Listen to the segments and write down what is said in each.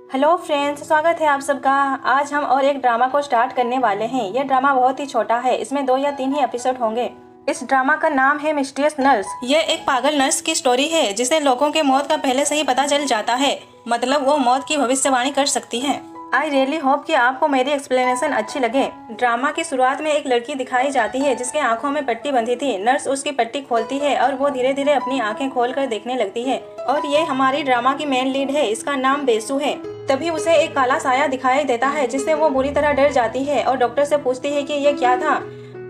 Hello friends, स्वागत है आप सबका। आज हम और एक ड्रामा को स्टार्ट करने वाले हैं। यह ड्रामा बहुत ही छोटा है, इसमें 2 या 3 ही एपिसोड होंगे। इस ड्रामा का नाम है मिस्टीरियस नर्स। यह एक पागल नर्स की स्टोरी है जिसे लोगों के मौत का पहले से ही पता चल जाता है, मतलब वो मौत की भविष्यवाणी कर सकती है। आई रियली होप कि आपको मेरी एक्सप्लेनेशन अच्छी लगे। ड्रामा की शुरुआत में एक लड़की दिखाई जाती है जिसके आंखों में पट्टी बंधी थी। नर्स उसकी पट्टी खोलती है और वो धीरे धीरे अपनी आंखें खोलकर देखने लगती है। और ये हमारी ड्रामा की मेन लीड है, इसका नाम बेसु है। तभी उसे एक काला साया दिखाई देता है जिससे वो बुरी तरह डर जाती है और डॉक्टर से पूछती है कि ये क्या था,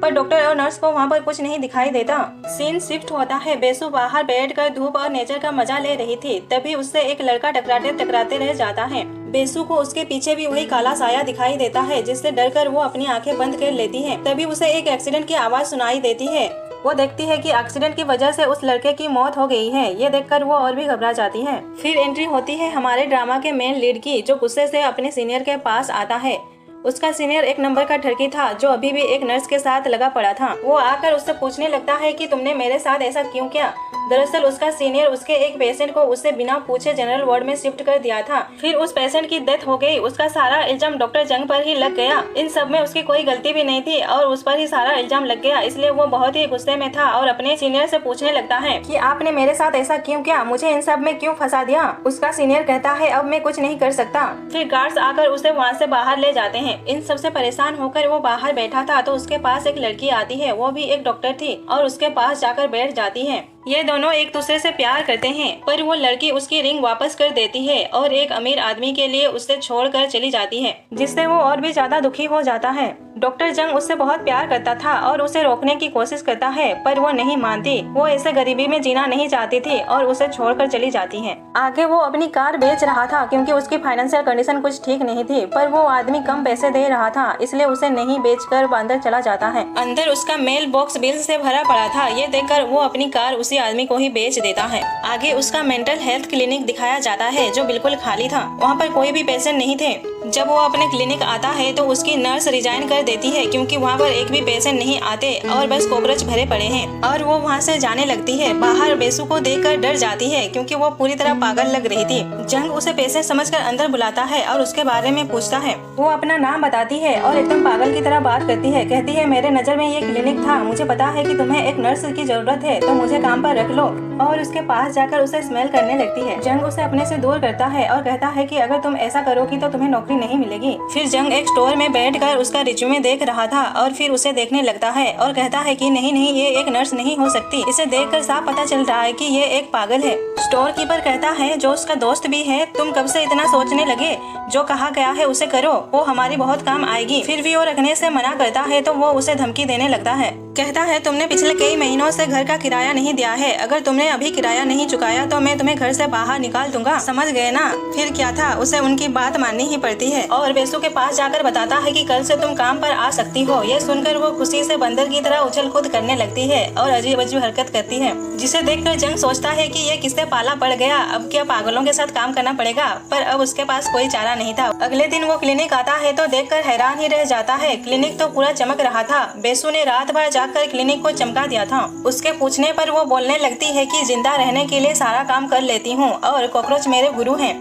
पर डॉक्टर और नर्स को वहाँ पर कुछ नहीं दिखाई देता। सीन शिफ्ट होता है। बेसु बाहर बैठकर धूप और नेचर का मजा ले रही थी, तभी उससे एक लड़का टकराते टकराते रह जाता है। बेसु को उसके पीछे भी वही काला साया दिखाई देता है जिससे डरकर वो अपनी आंखें बंद कर लेती है। तभी उसे एक एक्सीडेंट की आवाज सुनाई देती है। वो देखती है कि एक्सीडेंट की वजह से उस लड़के की मौत हो गई है। ये देखकर वो और भी घबरा जाती है। फिर एंट्री होती है हमारे ड्रामा के मेन लीड की, जो गुस्से से अपने सीनियर के पास आता है। उसका सीनियर एक नंबर का ठरकी था जो अभी भी एक नर्स के साथ लगा पड़ा था। वो आकर उससे पूछने लगता है कि तुमने मेरे साथ ऐसा क्यों किया। दरअसल उसका सीनियर उसके एक पेशेंट को उससे बिना पूछे जनरल वार्ड में शिफ्ट कर दिया था। फिर उस पेशेंट की डेथ हो गई। उसका सारा इल्जाम डॉक्टर जंग पर ही लग गया। इन सब में उसकी कोई गलती भी नहीं थी और उस पर ही सारा इल्जाम लग गया। इसलिए वो बहुत ही गुस्से में था और अपने सीनियर से पूछने लगता है कि आपने मेरे साथ ऐसा क्यों किया, मुझे इन सब में क्यों फंसा दिया। उसका सीनियर कहता है अब मैं कुछ नहीं कर सकता। फिर गार्ड्स आकर उसे वहाँ से बाहर ले जाते हैं। इन सबसे परेशान होकर वो बाहर बैठा था तो उसके पास एक लड़की आती है। वो भी एक डॉक्टर थी और उसके पास जाकर बैठ जाती है। ये दोनों एक दूसरे से प्यार करते हैं, पर वो लड़की उसकी रिंग वापस कर देती है और एक अमीर आदमी के लिए उसे छोड़कर चली जाती है, जिससे वो और भी ज्यादा दुखी हो जाता है। डॉक्टर जंग उससे बहुत प्यार करता था और उसे रोकने की कोशिश करता है, पर वो नहीं मानती। वो ऐसे गरीबी में जीना नहीं चाहती थी और उसे छोड़कर चली जाती है। आगे वो अपनी कार बेच रहा था क्योंकि उसकी फाइनेंशियल कंडीशन कुछ ठीक नहीं थी, पर वो आदमी कम पैसे दे रहा था, इसलिए उसे नहीं बेचकर वो अंदर चला जाता है। अंदर उसका मेल बॉक्स बिल से भरा पड़ा था। ये देखकर वो अपनी कार उसी आदमी को ही बेच देता है। आगे उसका मेंटल हेल्थ क्लिनिक दिखाया जाता है जो बिल्कुल खाली था। वहाँ पर कोई भी पेशेंट नहीं थे। जब वो अपने क्लिनिक आता है तो उसकी नर्स रिजाइन कर देती है क्योंकि वहाँ पर एक भी पेशेंट नहीं आते और बस कॉकरोच भरे पड़े हैं, और वो वहाँ से जाने लगती है। बाहर बेसु को देखकर डर जाती है क्योंकि वो पूरी तरह पागल लग रही थी। जंग उसे पेशेंट समझकर अंदर बुलाता है और उसके बारे में पूछता है। वो अपना नाम बताती है और एकदम पागल की तरह बात करती है। कहती है मेरे नजर में ये क्लिनिक था, मुझे पता है कि तुम्हें एक नर्स की जरूरत है, तो मुझे काम पर रख लो। और उसके पास जाकर उसे स्मेल करने लगती है। जंग उसे अपने से दूर करता है और कहता है कि अगर तुम ऐसा करोगी तो तुम्हें नौकरी नहीं मिलेगी। फिर जंग एक स्टोर में बैठकर उसका रिज्यूमे देख रहा था और फिर उसे देखने लगता है और कहता है कि नहीं नहीं, ये एक नर्स नहीं हो सकती। इसे देखकर साफ पता चल रहा है कि ये एक पागल है। स्टोर कीपर कहता है, जो उसका दोस्त भी है, तुम कब से इतना सोचने लगे, जो कहा गया है उसे करो, वो हमारी बहुत काम आएगी। फिर भी वो रखने से मना करता है तो वो उसे धमकी देने लगता है। कहता है तुमने पिछले कई महीनों से घर का किराया नहीं दिया है, अगर तुमने अभी किराया नहीं चुकाया तो मैं तुम्हें घर से बाहर निकाल दूंगा, समझ गए ना। फिर क्या था, उसे उनकी बात माननी ही पड़ती है और बेसु के पास जाकर बताता है कि कल से तुम काम पर आ सकती हो। ये सुनकर वो खुशी से बंदर की तरह उछल कूद करने लगती है और अजीब अजीब हरकत करती है, जिसे देखकर जंग सोचता है कि ये किससे पाला पड़ गया, अब क्या पागलों के साथ काम करना पड़ेगा। पर अब उसके पास कोई चारा नहीं था। अगले दिन वो क्लिनिक आता है तो देखकर हैरान ही रह जाता है। क्लिनिक तो पूरा चमक रहा था। बेसु ने रात भर जाकर क्लिनिक को चमका दिया था। उसके पूछने पर वो बोलने लगती है कि जिंदा रहने के लिए सारा काम कर लेती हूँ और कॉकरोच मेरे गुरु हैं।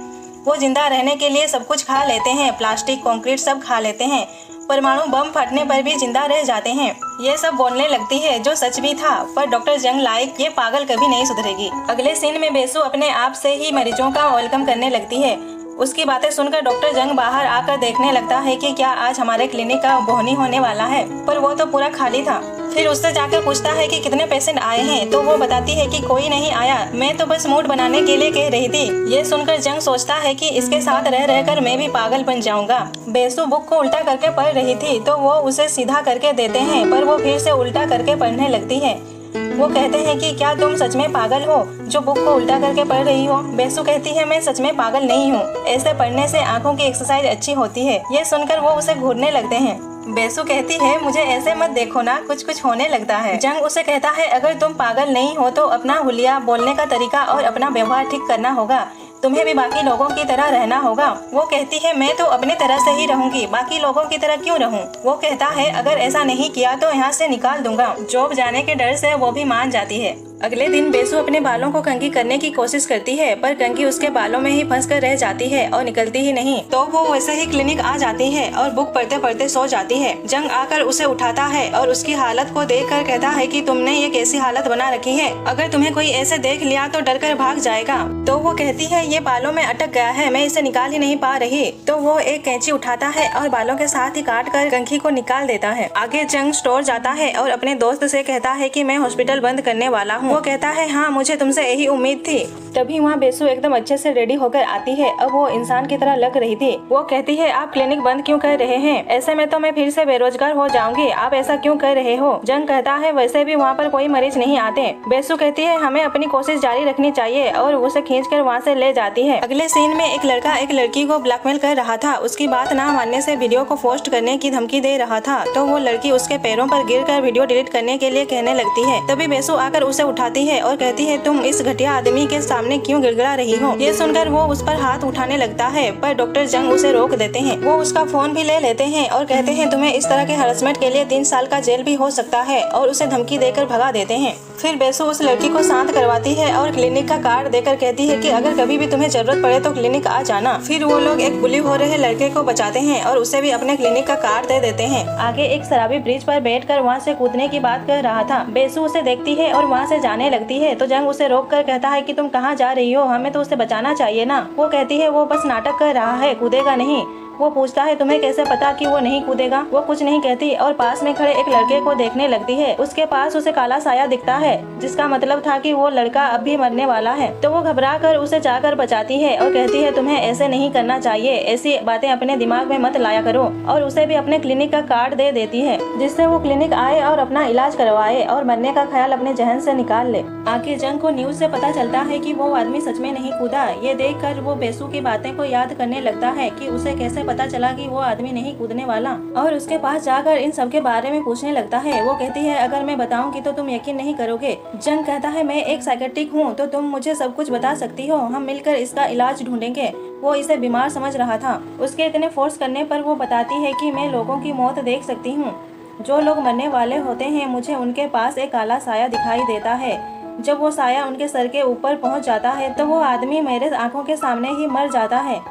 वो जिंदा रहने के लिए सब कुछ खा लेते हैं, प्लास्टिक कंक्रीट सब खा लेते हैं, परमाणु बम फटने पर भी जिंदा रह जाते हैं। ये सब बोलने लगती है, जो सच भी था। पर डॉक्टर जंग लाइक ये पागल कभी नहीं सुधरेगी। अगले सीन में बेसु अपने आप से ही मरीजों का वेलकम करने लगती है। उसकी बातें सुनकर डॉक्टर जंग बाहर आकर देखने लगता है कि क्या आज हमारे क्लिनिक का बोहनी होने वाला है, पर वो तो पूरा खाली था। फिर उससे जाकर पूछता है कि कितने पेशेंट आए हैं, तो वो बताती है कि कोई नहीं आया, मैं तो बस मूड बनाने के लिए कह रही थी। ये सुनकर जंग सोचता है कि इसके साथ रह रहकर मैं भी पागल बन जाऊंगा। बेसु बुक को उल्टा करके पढ़ रही थी तो वो उसे सीधा करके देते हैं, पर वो फिर से उल्टा करके पढ़ने लगती है। वो कहते हैं कि क्या तुम सच में पागल हो जो बुक को उल्टा करके पढ़ रही हो। बेसु कहती है मैं सच में पागल नहीं हूँ, ऐसे पढ़ने से आंखों की एक्सरसाइज अच्छी होती है। ये सुनकर वो उसे घूरने लगते हैं। बेसु कहती है मुझे ऐसे मत देखो ना, कुछ कुछ होने लगता है। जंग उसे कहता है अगर तुम पागल नहीं हो तो अपना हुलिया, बोलने का तरीका और अपना व्यवहार ठीक करना होगा, तुम्हें भी बाकी लोगों की तरह रहना होगा। वो कहती है मैं तो अपनी तरह से ही रहूंगी, बाकी लोगों की तरह क्यों रहूं। वो कहता है अगर ऐसा नहीं किया तो यहाँ से निकाल दूंगा। जॉब जाने के डर से वो भी मान जाती है। अगले दिन बेसु अपने बालों को कंघी करने की कोशिश करती है, पर कंघी उसके बालों में ही फंस कर रह जाती है और निकलती ही नहीं। तो वो वैसे ही क्लिनिक आ जाती है और बुक पढ़ते पढ़ते सो जाती है। जंग आकर उसे उठाता है और उसकी हालत को देखकर कहता है कि तुमने ये कैसी हालत बना रखी है, अगर तुम्हें कोई ऐसे देख लिया तो डर कर भाग जाएगा। तो वो कहती है ये बालों में अटक गया है, मैं इसे निकाल ही नहीं पा रही। तो वो एक कैंची उठाता है और बालों के साथ ही काट कर कंघी को निकाल देता है। आगे जंग स्टोर जाता है और अपने दोस्त से कहता है कि मैं हॉस्पिटल बंद करने वाला हूँ। वो कहता है हाँ, मुझे तुमसे यही उम्मीद थी। तभी वहाँ बेसु एकदम अच्छे से रेडी होकर आती है। अब वो इंसान की तरह लग रही थी। वो कहती है आप क्लिनिक बंद क्यों कर रहे हैं? ऐसे में तो मैं फिर से बेरोजगार हो जाऊंगी, आप ऐसा क्यों कर रहे हो? जंग कहता है वैसे भी वहाँ पर कोई मरीज नहीं आते। बेसु कहती है हमें अपनी कोशिश जारी रखनी चाहिए और उसे खींचकर वहाँ से ले जाती है। अगले सीन में एक लड़का एक लड़की को ब्लैकमेल कर रहा था। उसकी बात ना मानने से वीडियो को पोस्ट करने की धमकी दे रहा था। तो वो लड़की उसके पैरों पर गिरकर वीडियो डिलीट करने के लिए कहने लगती है। तभी बेसु आकर उसे उठाती है और कहती है तुम इस घटिया आदमी के सामने क्यों गिड़गिड़ा रही हो? ये सुनकर वो उस पर हाथ उठाने लगता है, पर डॉक्टर जंग उसे रोक देते हैं। वो उसका फोन भी ले लेते हैं और कहते हैं तुम्हें इस तरह के हरासमेंट के लिए 3 साल का जेल भी हो सकता है, और उसे धमकी देकर भगा देते हैं। फिर बेसु उस लड़की को शांत करवाती है और क्लिनिक का कार्ड देकर कहती है कि अगर कभी भी तुम्हें जरूरत पड़े तो क्लिनिक आ जाना। फिर वो लोग एक बुली हो रहे लड़के को बचाते हैं और उसे भी अपने क्लिनिक का कार्ड दे देते हैं। आगे एक शराबी ब्रिज पर बैठकर वहाँ से कूदने की बात कर रहा था। बेसु उसे देखती है और वहाँ से जाने लगती है। तो जंग उसे रोक कर कहता है कि तुम कहाँ जा रही हो, हमें तो उसे बचाना चाहिए ना। वो कहती है वो बस नाटक कर रहा है, कूदेगा नहीं। वो पूछता है तुम्हें कैसे पता कि वो नहीं कूदेगा? वो कुछ नहीं कहती और पास में खड़े एक लड़के को देखने लगती है। उसके पास उसे काला साया दिखता है, जिसका मतलब था कि वो लड़का अब भी मरने वाला है। तो वो घबरा कर उसे जाकर बचाती है और कहती है तुम्हें ऐसे नहीं करना चाहिए, ऐसी बातें अपने दिमाग में मत लाया करो। और उसे भी अपने क्लिनिक का कार्ड दे देती है, जिससे वो क्लिनिक आए और अपना इलाज करवाए और मरने का ख्याल अपने जहन से निकाल ले। आगे जंग को न्यूज से पता चलता है कि वो आदमी सच में नहीं कूदा। ये देखकर वो बेसु की बातें को याद करने लगता है कि उसे कैसे पता चला कि वो आदमी नहीं कूदने वाला, और उसके पास जाकर इन सब के बारे में पूछने लगता है। वो कहती है अगर मैं बताऊंगी तो तुम यकीन नहीं करोगे। जंग कहता है मैं एक साइकियाट्रिस्ट हूँ, तो तुम मुझे सब कुछ बता सकती हो, हम मिलकर इसका इलाज ढूंढेंगे। वो इसे बीमार समझ रहा था। उसके इतने फोर्स करने पर वो बताती है कि मैं लोगों की मौत देख सकती हूँ। जो लोग मरने वाले होते हैं मुझे उनके पास एक काला साया दिखाई देता है। जब वो साया उनके सर के ऊपर पहुँच जाता है तो वो आदमी मेरे आंखों के सामने ही मर जाता है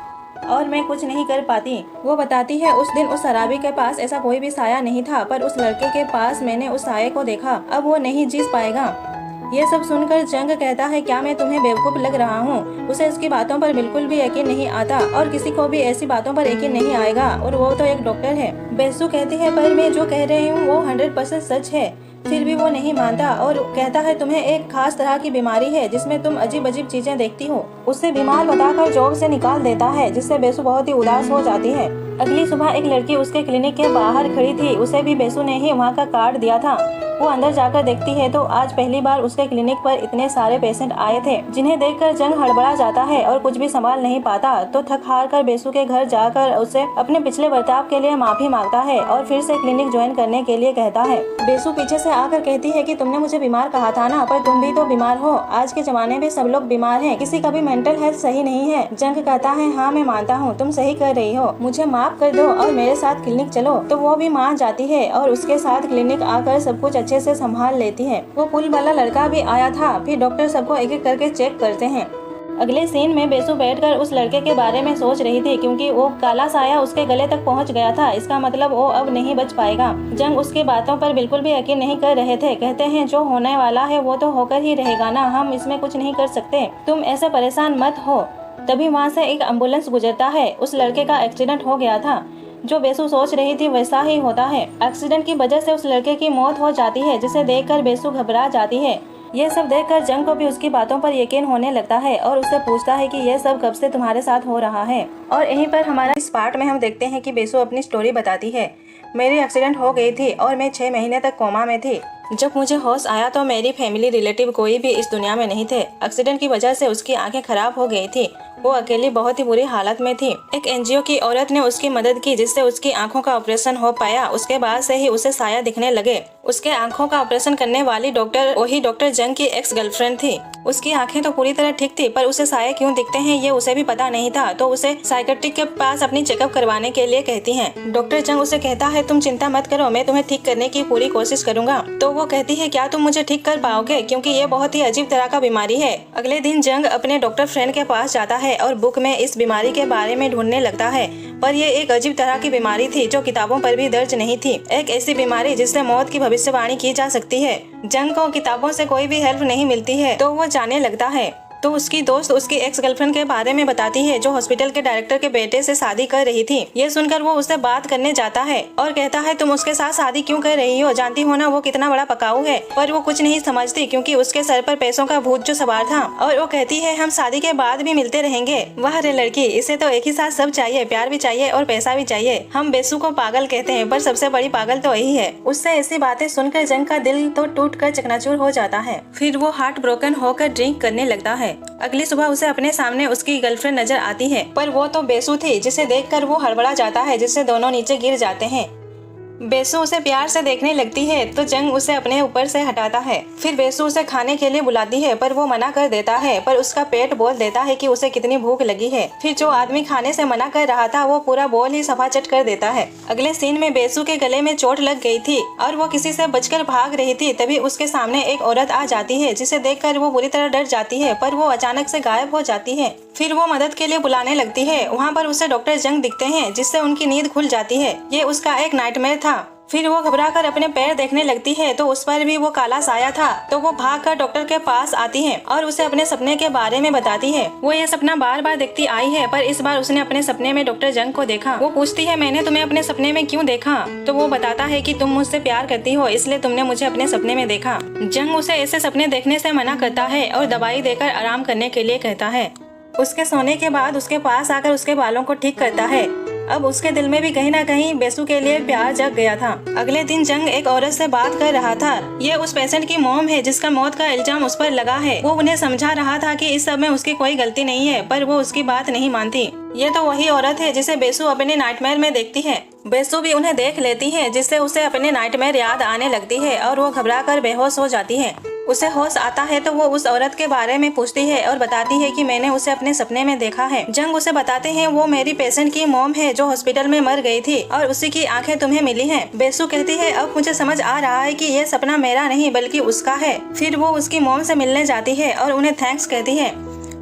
और मैं कुछ नहीं कर पाती। वो बताती है उस दिन उस शराबी के पास ऐसा कोई भी साया नहीं था, पर उस लड़के के पास मैंने उस साये को देखा। अब वो नहीं जीत पाएगा। ये सब सुनकर जंग कहता है क्या मैं तुम्हें बेवकूफ लग रहा हूँ? उसे उसकी बातों पर बिल्कुल भी यकीन नहीं आता और किसी को भी ऐसी बातों पर यकीन नहीं आएगा, और वो तो एक डॉक्टर है। बेसु कहती है पर मैं जो कह रही हूँ वो 100% सच है। फिर भी वो नहीं मानता और कहता है तुम्हें एक खास तरह की बीमारी है जिसमें तुम अजीब अजीब चीजें देखती हो। उससे बीमार बताकर जॉब से निकाल देता है, जिससे बेसु बहुत ही उदास हो जाती है। अगली सुबह एक लड़की उसके क्लिनिक के बाहर खड़ी थी। उसे भी बेसु ने ही वहाँ का कार्ड दिया था। वो अंदर जाकर देखती है तो आज पहली बार उसके क्लिनिक पर इतने सारे पेशेंट आए थे, जिन्हें देखकर जंग हड़बड़ा जाता है और कुछ भी संभाल नहीं पाता। तो थक हार कर बेसु के घर जाकर उसे अपने पिछले बर्ताव के लिए माफी मांगता है और फिर से क्लिनिक ज्वाइन करने के लिए कहता है। बेसु पीछे से आकर कहती है कि तुमने मुझे बीमार कहा था ना, पर तुम भी तो बीमार हो। आज के जमाने में सब लोग बीमार हैं, किसी का भी मेंटल हेल्थ सही नहीं है। जंग कहता है हाँ मैं मानता हूँ, तुम सही कर रही हो, मुझे माफ कर दो और मेरे साथ क्लिनिक चलो। तो वो भी मान जाती है और उसके साथ क्लिनिक आकर सब कुछ अच्छे से संभाल लेती है। वो पुल वाला लड़का भी आया था। फिर डॉक्टर सबको एक एक करके चेक करते हैं। अगले सीन में बेसु बैठकर उस लड़के के बारे में सोच रही थी, क्योंकि वो काला साया उसके गले तक पहुंच गया था। इसका मतलब वो अब नहीं बच पाएगा। जंग उसकी बातों पर बिल्कुल भी यकीन नहीं कर रहे थे। कहते हैं जो होने वाला है वो तो होकर ही रहेगा ना, हम इसमें कुछ नहीं कर सकते, तुम ऐसे परेशान मत हो। तभी वहाँ से एक एम्बुलेंस गुजरता है। उस लड़के का एक्सीडेंट हो गया था। जो बेसु सोच रही थी वैसा ही होता है। एक्सीडेंट की वजह से उस लड़के की मौत हो जाती है, जिसे देखकर बेसु घबरा जाती है। ये सब देखकर जंग को भी उसकी बातों पर यकीन होने लगता है और उससे पूछता है कि ये सब कब से तुम्हारे साथ हो रहा है। और यहीं पर हमारा इस पार्ट में हम देखते हैं कि बेसु अपनी स्टोरी बताती है। मेरी एक्सीडेंट हो गई थी और मैं 6 महीने तक कोमा में थी। जब मुझे होश आया तो मेरी फैमिली रिलेटिव कोई भी इस दुनिया में नहीं थे। एक्सीडेंट की वजह से उसकी आंखें खराब हो गई थी। वो अकेली बहुत ही बुरी हालत में थी। एक एनजीओ की औरत ने उसकी मदद की, जिससे उसकी आंखों का ऑपरेशन हो पाया। उसके बाद से ही उसे साया दिखने लगे। उसके आंखों का ऑपरेशन करने वाली डॉक्टर वही डॉक्टर जंग की एक्स गर्लफ्रेंड थी। उसकी आंखें तो पूरी तरह ठीक थी, पर उसे साये क्यों दिखते हैं ये उसे भी पता नहीं था। तो उसे साइकेट्रिक के पास अपनी चेकअप करवाने के लिए कहती हैं। डॉक्टर जंग उसे कहता है तुम चिंता मत करो, मैं तुम्हें ठीक करने की पूरी कोशिश करूंगा। तो वो कहती है क्या तुम मुझे ठीक कर पाओगे, क्योंकि ये बहुत ही अजीब तरह का बीमारी है। अगले दिन जंग अपने डॉक्टर फ्रेंड के पास जाता है और बुक में इस बीमारी के बारे में ढूंढने लगता है, पर ये एक अजीब तरह की बीमारी थी जो किताबों पर भी दर्ज नहीं थी। एक ऐसी बीमारी जिससे मौत की भविष्यवाणी की जा सकती है। जंग को किताबों से कोई भी हेल्प नहीं मिलती है, तो वो जाने लगता है। तो उसकी दोस्त उसकी एक्स गर्लफ्रेंड के बारे में बताती है जो हॉस्पिटल के डायरेक्टर के बेटे से शादी कर रही थी। ये सुनकर वो उससे बात करने जाता है और कहता है तुम उसके साथ शादी क्यों कर रही हो, जानती हो ना वो कितना बड़ा पकाऊ है। पर वो कुछ नहीं समझती क्योंकि उसके सर पर पैसों का भूत जो सवार था। और वो कहती है हम शादी के बाद भी मिलते रहेंगे। वाह रे लड़की, इसे तो एक ही साथ सब चाहिए, प्यार भी चाहिए और पैसा भी चाहिए। हम बेसू को पागल कहते हैं, पर सबसे बड़ी पागल तो यही है। उससे ऐसी बातें सुनकर जंग का दिल तो टूट कर चकनाचूर हो जाता है। फिर वो हार्ट ब्रोकन होकर ड्रिंक करने लगता है। अगली सुबह उसे अपने सामने उसकी गर्लफ्रेंड नजर आती है, पर वो तो बेसू थी, जिसे देखकर वो हड़बड़ा जाता है, जिससे दोनों नीचे गिर जाते हैं। बेसू उसे प्यार से देखने लगती है तो जंग उसे अपने ऊपर से हटाता है। फिर बेसू उसे खाने के लिए बुलाती है, पर वो मना कर देता है, पर उसका पेट बोल देता है कि उसे कितनी भूख लगी है। फिर जो आदमी खाने से मना कर रहा था वो पूरा बोल ही सफाचट कर देता है। अगले सीन में बेसू के गले में चोट लग गई थी और वो किसी से बचकर भाग रही थी। तभी उसके सामने एक औरत आ जाती है, जिसे देखकर वो बुरी तरह डर जाती है, पर वो अचानक से गायब हो जाती है। फिर वो मदद के लिए बुलाने लगती है। वहाँ पर उसे डॉक्टर जंग दिखते हैं, जिससे उनकी नींद खुल जाती है। ये उसका एक नाइटमेयर था। फिर वो घबराकर अपने पैर देखने लगती है तो उस पर भी वो काला साया था। तो वो भागकर डॉक्टर के पास आती है और उसे अपने सपने के बारे में बताती है। वो ये सपना बार बार देखती आई है, पर इस बार उसने अपने सपने में डॉक्टर जंग को देखा। वो पूछती है मैंने तुम्हें अपने सपने में क्यों देखा। तो वो बताता है कि तुम मुझसे प्यार करती हो, इसलिए तुमने मुझे अपने सपने में देखा। जंग उसे ऐसे सपने देखने से मना करता है और दवाई देकर आराम करने के लिए कहता है। उसके सोने के बाद उसके पास आकर उसके बालों को ठीक करता है। अब उसके दिल में भी कहीं न कहीं बेसू के लिए प्यार जग गया था। अगले दिन जंग एक औरत से बात कर रहा था। ये उस पेशेंट की मॉम है जिसका मौत का इल्जाम उस पर लगा है। वो उन्हें समझा रहा था कि इस सब में उसकी कोई गलती नहीं है, पर वो उसकी बात नहीं मानती। ये तो वही औरत है जिसे बेसू अपने नाइटमेयर में देखती है। बेसू भी उन्हें देख लेती है, जिससे उसे अपने नाइटमेयर याद आने लगती है और वो घबराकर बेहोश हो जाती है। उसे होश आता है तो वो उस औरत के बारे में पूछती है और बताती है कि मैंने उसे अपने सपने में देखा है। जंग उसे बताते हैं वो मेरी पेशेंट की मॉम है जो हॉस्पिटल में मर गई थी और उसी की आंखें तुम्हें मिली हैं। बेसू कहती है अब मुझे समझ आ रहा है कि ये सपना मेरा नहीं बल्कि उसका है। फिर वो उसकी मॉम से मिलने जाती है और उन्हें थैंक्स कहती है।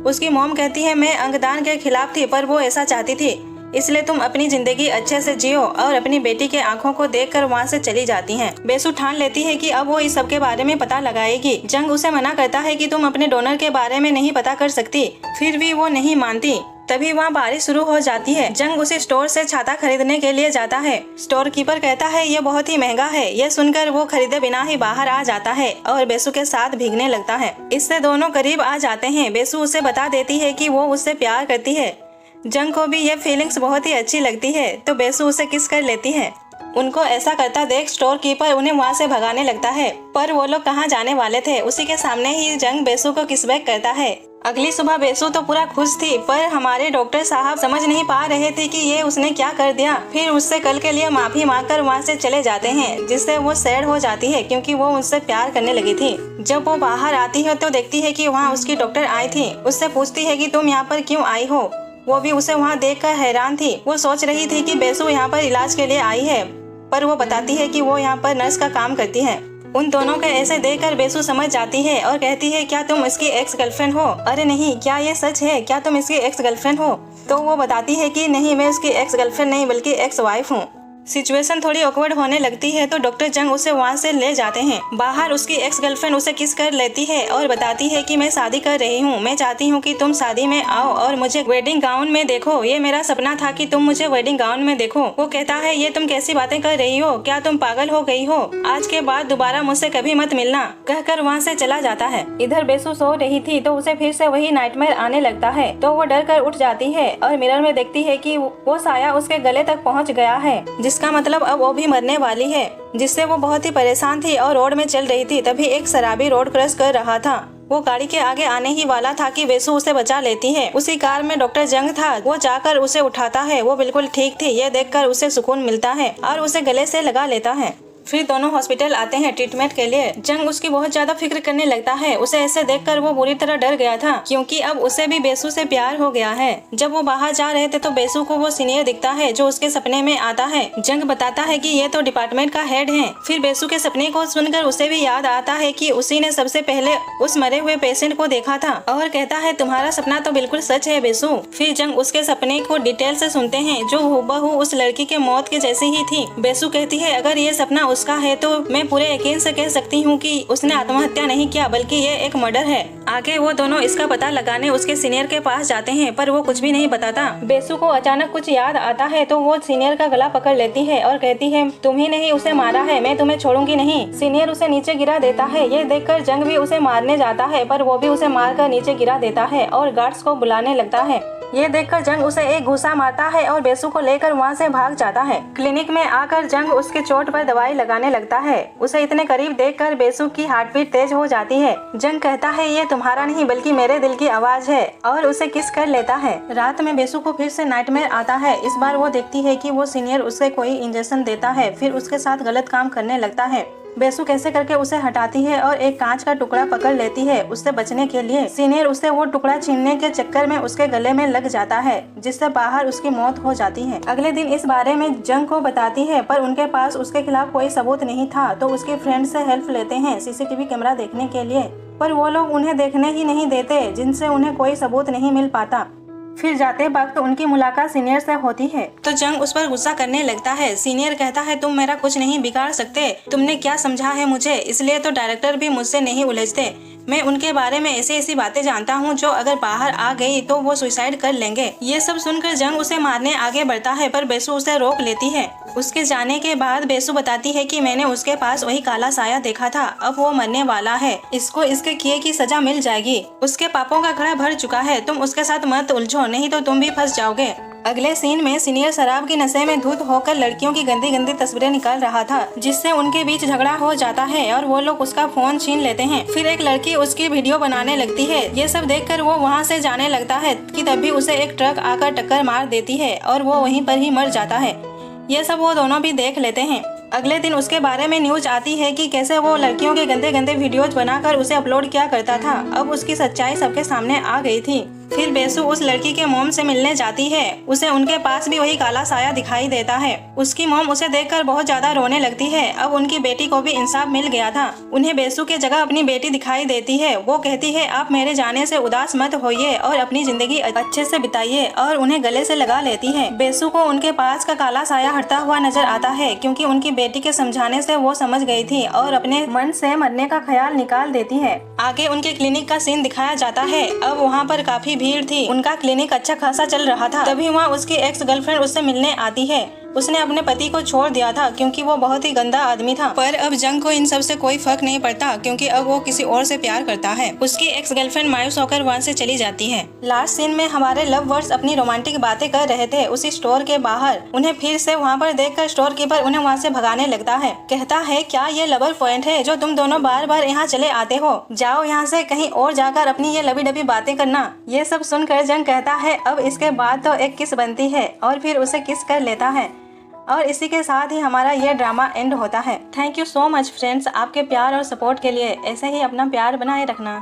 उसकी मॉम कहती है मैं अंगदान के खिलाफ थी, पर वो ऐसा चाहती थी, इसलिए तुम अपनी जिंदगी अच्छे से जियो। और अपनी बेटी के आंखों को देखकर वहाँ से चली जाती हैं। बेसू ठान लेती है कि अब वो इस सब के बारे में पता लगाएगी। जंग उसे मना करता है कि तुम अपने डोनर के बारे में नहीं पता कर सकती, फिर भी वो नहीं मानती। तभी वहाँ बारिश शुरू हो जाती है। जंग उसी स्टोर से छाता खरीदने के लिए जाता है। स्टोर कीपर कहता है ये बहुत ही महंगा है। ये सुनकर वो खरीदे बिना ही बाहर आ जाता है और बेसू के साथ भीगने लगता है। इससे दोनों करीब आ जाते हैं। बेसू उसे बता देती है कि वो उससे प्यार करती है। जंग को भी ये फीलिंग्स बहुत ही अच्छी लगती है, तो बेसू उसे किस कर लेती है। उनको ऐसा करता देख स्टोर कीपर उन्हें वहाँ से भगाने लगता है, पर वो लोग कहाँ जाने वाले थे, उसी के सामने ही जंग बेसू को किस बैक करता है। अगली सुबह बेसू तो पूरा खुश थी, पर हमारे डॉक्टर साहब समझ नहीं पा रहे थे कि ये उसने क्या कर दिया। फिर उससे कल के लिए माफी मांगकर वहाँ से चले जाते हैं, जिससे वो सैड हो जाती है क्योंकि वो उससे प्यार करने लगी थी। जब वो बाहर आती है तो देखती है कि वहाँ उसकी डॉक्टर आई थी। उससे पूछती है कि तुम यहाँ पर क्यों आई हो। वो भी उसे वहाँ देखकर हैरान थी। वो सोच रही थी कि बेसू यहाँ पर इलाज के लिए आई है, पर वो बताती है कि वो यहाँ पर नर्स का काम करती है। उन दोनों के ऐसे देखकर बेसू समझ जाती है और कहती है क्या तुम इसकी एक्स गर्लफ्रेंड हो। अरे नहीं, क्या ये सच है, क्या तुम इसकी एक्स गर्लफ्रेंड हो। तो वो बताती है कि नहीं, मैं उसकी एक्स गर्लफ्रेंड नहीं बल्कि एक्स वाइफ हूँ। सिचुएशन थोड़ी ऑकवर्ड होने लगती है तो डॉक्टर जंग उसे वहाँ से ले जाते हैं। बाहर उसकी एक्स गर्लफ्रेंड उसे किस कर लेती है और बताती है कि मैं शादी कर रही हूँ। मैं चाहती हूँ कि तुम शादी में आओ और मुझे वेडिंग गाउन में देखो। ये मेरा सपना था कि तुम मुझे वेडिंग गाउन में देखो। वो कहता है ये तुम कैसी बातें कर रही हो, क्या तुम पागल हो गई हो। आज के बाद दोबारा मुझसे कभी मत मिलना, कहकर वहाँ से चला जाता है। इधर बेसू सो रही थी तो उसे फिर से वही नाइटमेयर आने लगता है, तो वो डर कर उठ जाती है और मिरर में देखती है कि वो साया उसके गले तक पहुँच गया है, जिसका मतलब अब वो भी मरने वाली है। जिससे वो बहुत ही परेशान थी और रोड में चल रही थी। तभी एक शराबी रोड क्रॉस कर रहा था। वो गाड़ी के आगे आने ही वाला था कि बेसू उसे बचा लेती है। उसी कार में डॉक्टर जंग था। वो जाकर उसे उठाता है। वो बिल्कुल ठीक थी। ये देखकर उसे सुकून मिलता है और उसे गले से लगा लेता है। फिर दोनों हॉस्पिटल आते हैं ट्रीटमेंट के लिए। जंग उसकी बहुत ज्यादा फिक्र करने लगता है। उसे ऐसे देखकर वो बुरी तरह डर गया था क्योंकि अब उसे भी बेसु से प्यार हो गया है। जब वो बाहर जा रहे थे तो बेसु को वो सीनियर दिखता है जो उसके सपने में आता है। जंग बताता है कि ये तो डिपार्टमेंट का हेड है। फिर बेसु के सपने को सुनकर उसे भी याद आता है कि उसी ने सबसे पहले उस मरे हुए पेशेंट को देखा था और कहता है तुम्हारा सपना तो बिल्कुल सच है बेसु। फिर जंग उसके सपने को डिटेल से सुनते हैं जो हूबहू उस लड़की के मौत के जैसी ही थी। बेसु कहती है अगर ये सपना उसका है तो मैं पूरे यकीन से कह सकती हूँ कि उसने आत्महत्या नहीं किया बल्कि ये एक मर्डर है। आगे वो दोनों इसका पता लगाने उसके सीनियर के पास जाते हैं पर वो कुछ भी नहीं बताता। बेसु को अचानक कुछ याद आता है तो वो सीनियर का गला पकड़ लेती है और कहती है तुम ही नहीं उसे मारा है, मैं तुम्हें छोड़ूंगी नहीं। सीनियर उसे नीचे गिरा देता है। ये देखकर जंग भी उसे मारने जाता है पर वो भी उसे मारकर नीचे गिरा देता है और गार्ड्स को बुलाने लगता है। ये देखकर जंग उसे एक घूसा मारता है और बेसु को लेकर वहाँ से भाग जाता है। क्लिनिक में आकर जंग उसके चोट पर दवाई लगाने लगता है। उसे इतने करीब देखकर बेसु की हार्टबीट तेज हो जाती है। जंग कहता है ये तुम्हारा नहीं बल्कि मेरे दिल की आवाज है और उसे किस कर लेता है। रात में बेसु को फिर से नाइटमेयर आता है। इस बार वो देखती है कि वो सीनियर उसे कोई इंजेक्शन देता है फिर उसके साथ गलत काम करने लगता है। बेसु कैसे करके उसे हटाती है और एक कांच का टुकड़ा पकड़ लेती है उससे बचने के लिए। सीनियर उसे वो टुकड़ा छीनने के चक्कर में उसके गले में लग जाता है जिससे बाहर उसकी मौत हो जाती है। अगले दिन इस बारे में जंग को बताती है पर उनके पास उसके खिलाफ कोई सबूत नहीं था तो उसके फ्रेंड से हेल्प लेते हैं सीसीटीवी कैमरा देखने के लिए, पर वो लोग उन्हें देखने ही नहीं देते जिनसे उन्हें कोई सबूत नहीं मिल पाता। फिर जाते वक्त उनकी मुलाकात सीनियर से होती है तो जंग उस पर गुस्सा करने लगता है। सीनियर कहता है तुम मेरा कुछ नहीं बिगाड़ सकते, तुमने क्या समझा है मुझे, इसलिए तो डायरेक्टर भी मुझसे नहीं उलझते। मैं उनके बारे में ऐसी बातें जानता हूँ जो अगर बाहर आ गई तो वो सुसाइड कर लेंगे। ये सब सुनकर जंग उसे मारने आगे बढ़ता है पर बेसु उसे रोक लेती है। उसके जाने के बाद बेसु बताती है कि मैंने उसके पास वही काला साया देखा था, अब वो मरने वाला है, इसको इसके किए की सजा मिल जाएगी। उसके पापों का घड़ा भर चुका है, तुम उसके साथ मत उलझो नहीं तो तुम भी फंस जाओगे। अगले सीन में सीनियर शराब की नशे में धुत होकर लड़कियों की गंदी गंदी तस्वीरें निकाल रहा था जिससे उनके बीच झगड़ा हो जाता है और वो लोग उसका फोन छीन लेते हैं। फिर एक लड़की उसकी वीडियो बनाने लगती है। ये सब देखकर वो वहाँ से जाने लगता है कि तभी उसे एक ट्रक आकर टक्कर मार देती है और वो वहीं पर ही मर जाता है। ये सब वो दोनों भी देख लेते हैं। अगले दिन उसके बारे में न्यूज आती है कि कैसे वो लड़कियों के गंदे गंदे वीडियोज बनाकर उसे अपलोड किया करता था। अब उसकी सच्चाई सबके सामने आ गई थी। फिर बेसु उस लड़की के मॉम से मिलने जाती है। उसे उनके पास भी वही काला साया दिखाई देता है। उसकी मॉम उसे देखकर बहुत ज्यादा रोने लगती है। अब उनकी बेटी को भी इंसाफ मिल गया था। उन्हें बेसु के जगह अपनी बेटी दिखाई देती है। वो कहती है आप मेरे जाने से उदास मत होइए और अपनी जिंदगी अच्छे से बिताइए और उन्हें गले से लगा लेती है। बेसु को उनके पास का काला साया हटता हुआ नजर आता है क्योंकि उनकी बेटी के समझाने से वो समझ गई थी और अपने मन से मरने का ख्याल निकाल देती है। आगे उनके क्लिनिक का सीन दिखाया जाता है। अब वहाँ पर काफी भीड़ थी। उनका क्लिनिक अच्छा खासा चल रहा था। तभी वहाँ उसकी एक्स गर्लफ्रेंड उससे मिलने आती है। उसने अपने पति को छोड़ दिया था क्योंकि वो बहुत ही गंदा आदमी था, पर अब जंग को इन सब से कोई फर्क नहीं पड़ता क्योंकि अब वो किसी और से प्यार करता है। उसकी एक्स गर्लफ्रेंड मायूस होकर वहाँ से चली जाती है। लास्ट सीन में हमारे लव बर्ड्स अपनी रोमांटिक बातें कर रहे थे उसी स्टोर के बाहर। उन्हें फिर से वहाँ पर देखकर स्टोर कीपर उन्हें वहाँ से भगाने लगता है। कहता है क्या ये लवर पॉइंट है जो तुम दोनों बार बार यहाँ चले आते हो, जाओ यहाँ से कहीं और जाकर अपनी ये लबी डबी बातें करना। ये सब सुनकर जंग कहता है अब इसके बाद तो एक किस बनती है और फिर उसे किस कर लेता है। और इसी के साथ ही हमारा ये ड्रामा एंड होता है। Thank you so much friends आपके प्यार और सपोर्ट के लिए। ऐसे ही अपना प्यार बनाए रखना।